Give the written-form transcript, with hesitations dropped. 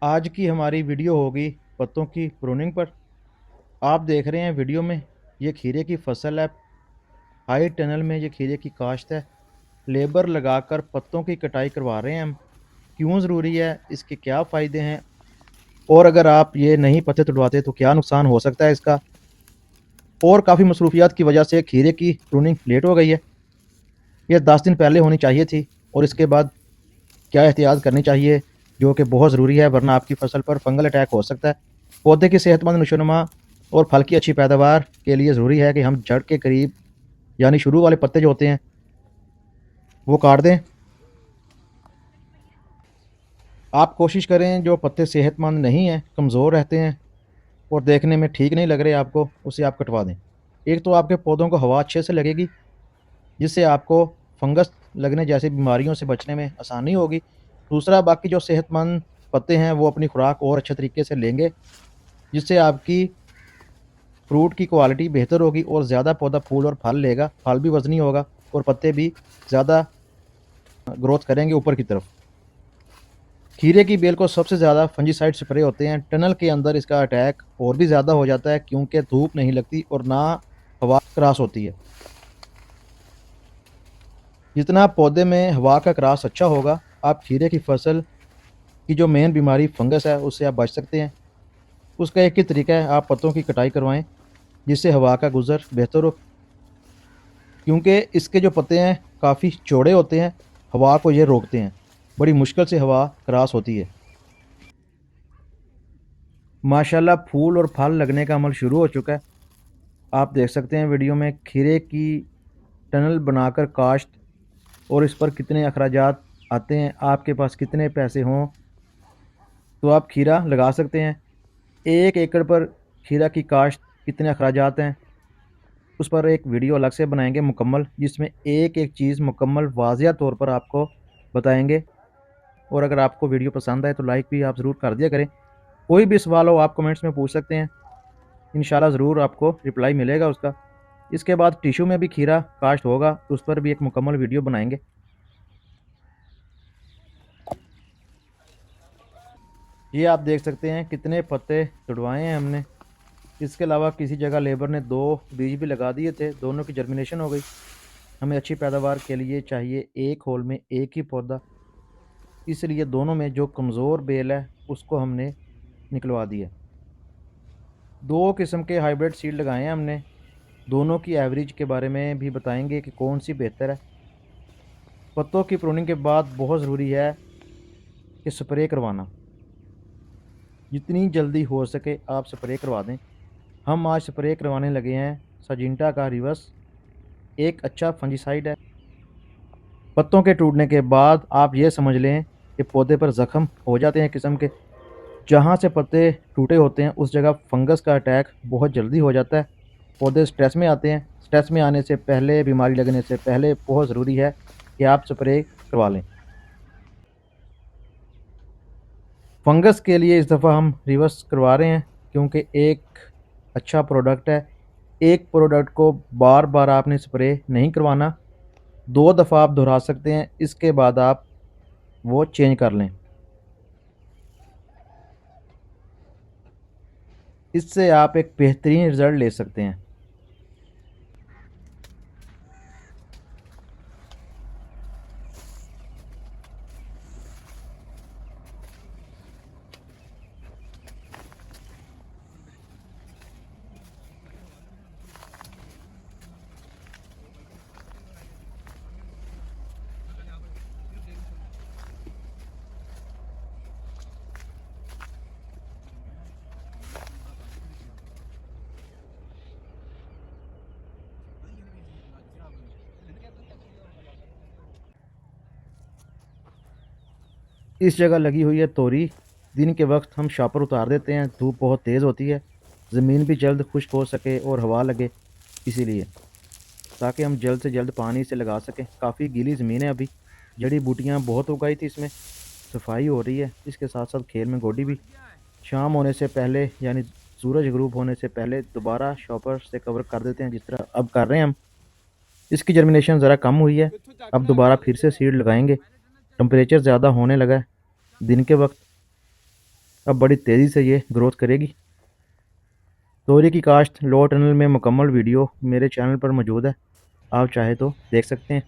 आज की हमारी वीडियो होगी पत्तों की प्रूनिंग पर। आप देख रहे हैं वीडियो में, ये खीरे की फसल है। हाई टनल में ये खीरे की काश्त है। लेबर लगाकर पत्तों की कटाई करवा रहे हैं हम। क्यों ज़रूरी है, इसके क्या फ़ायदे हैं, और अगर आप ये नहीं पत्ते तुड़वाते तो क्या नुकसान हो सकता है इसका। और काफ़ी मसरूफियात की वजह से खीरे की प्रूनिंग लेट हो गई है। ये 10 दिन पहले होनी चाहिए थी। और इसके बाद क्या एहतियात करनी चाहिए, जो कि बहुत ज़रूरी है, वरना आपकी फसल पर फंगल अटैक हो सकता है। पौधे की सेहतमंद नशोनुमा और फल की अच्छी पैदावार के लिए ज़रूरी है कि हम जड़ के करीब यानी शुरू वाले पत्ते जो होते हैं वो काट दें। आप कोशिश करें जो पत्ते सेहतमंद नहीं हैं, कमज़ोर रहते हैं और देखने में ठीक नहीं लग रहे आपको, उसे आप कटवा दें। एक तो आपके पौधों को हवा अच्छे से लगेगी, जिससे आपको फंगस लगने जैसी बीमारियों से बचने में आसानी होगी। दूसरा, बाकी जो सेहतमंद पत्ते हैं वो अपनी खुराक और अच्छे तरीके से लेंगे, जिससे आपकी फ्रूट की क्वालिटी बेहतर होगी और ज़्यादा पौधा फूल और फल लेगा। फल भी वज़नी होगा और पत्ते भी ज़्यादा ग्रोथ करेंगे ऊपर की तरफ। खीरे की बेल को सबसे ज़्यादा फंजीसाइड स्प्रे होते हैं। टनल के अंदर इसका अटैक और भी ज़्यादा हो जाता है, क्योंकि धूप नहीं लगती और ना हवा क्रॉस होती है। जितना पौधे में हवा का क्रॉस अच्छा होगा, आप खीरे की फसल की जो मेन बीमारी फंगस है उससे आप बच सकते हैं। उसका एक ही तरीका है, आप पत्तों की कटाई करवाएं, जिससे हवा का गुजर बेहतर हो। क्योंकि इसके जो पत्ते हैं काफ़ी चौड़े होते हैं, हवा को ये रोकते हैं। बड़ी मुश्किल से हवा क्रॉस होती है। माशाल्लाह फूल और फल लगने का अमल शुरू हो चुका है। आप देख सकते हैं वीडियो में खीरे की टनल बनाकर काश्त, और इस पर कितने अखराजात आते हैं। आपके पास कितने पैसे हों तो आप खीरा लगा सकते हैं। 1 एकड़ पर खीरा की काश्त कितने अखराजात हैं, उस पर एक वीडियो अलग से बनाएंगे मुकम्मल, जिसमें एक एक चीज़ मुकम्मल वाज़िया तौर पर आपको बताएंगे। और अगर आपको वीडियो पसंद आए तो लाइक भी आप ज़रूर कर दिया करें। कोई भी सवाल हो आप कमेंट्स में पूछ सकते हैं, इंशाल्लाह ज़रूर आपको रिप्लाई मिलेगा उसका। इसके बाद टिशू में भी खीरा काश्त होगा, उस पर भी एक मुकम्मल वीडियो बनाएंगे। ये आप देख सकते हैं कितने पत्ते तुड़वाए हैं हमने। इसके अलावा किसी जगह लेबर ने 2 बीज भी लगा दिए थे, दोनों की जर्मिनेशन हो गई। हमें अच्छी पैदावार के लिए चाहिए एक होल में एक ही पौधा, इसलिए दोनों में जो कमज़ोर बेल है उसको हमने निकलवा दिया। 2 किस्म के हाइब्रिड सीड लगाए हैं हमने। दोनों की एवरेज के बारे में भी बताएंगे कि कौन सी बेहतर है। पत्तों की प्रूनिंग के बाद बहुत ज़रूरी है कि स्प्रे करवाना, जितनी जल्दी हो सके आप स्प्रे करवा दें। हम आज स्प्रे करवाने लगे हैं सजिंटा का रिवर्स। एक अच्छा फंजीसाइड है। पत्तों के टूटने के बाद आप ये समझ लें कि पौधे पर ज़ख्म हो जाते हैं किस्म के। जहाँ से पत्ते टूटे होते हैं उस जगह फंगस का अटैक बहुत जल्दी हो जाता है। पौधे स्ट्रेस में आते हैं। स्ट्रेस में आने से पहले, बीमारी लगने से पहले बहुत ज़रूरी है कि आप स्प्रे करवा लें। फंगस के लिए इस दफ़ा हम रिवर्स करवा रहे हैं, क्योंकि एक अच्छा प्रोडक्ट है। एक प्रोडक्ट को बार बार आपने स्प्रे नहीं करवाना, 2 दफ़ा आप दोहरा सकते हैं, इसके बाद आप वो चेंज कर लें। इससे आप एक बेहतरीन रिज़ल्ट ले सकते हैं। इस जगह लगी हुई है तोरी। दिन के वक्त हम शॉपर उतार देते हैं, धूप बहुत तेज़ होती है, ज़मीन भी जल्द खुश्क हो सके और हवा लगे, इसीलिए, ताकि हम जल्द से जल्द पानी से लगा सकें। काफ़ी गीली ज़मीन है अभी, जड़ी बूटियाँ बहुत उगाई थी इसमें, सफाई हो रही है। इसके साथ साथ खेल में गोडी भी। शाम होने से पहले यानी सूरज ग्रूब होने से पहले दोबारा शॉपर से कवर कर देते हैं, जिस तरह अब कर रहे हैं हम। इसकी जर्मिनेशन ज़रा कम हुई है, अब दोबारा फिर से सीड लगाएंगे। टम्परेचर ज़्यादा होने लगा है दिन के वक्त। अब बड़ी तेज़ी से ये ग्रोथ करेगी। तोरी की काश्त लोअर टनल में मुकम्मल वीडियो मेरे चैनल पर मौजूद है, आप चाहे तो देख सकते हैं।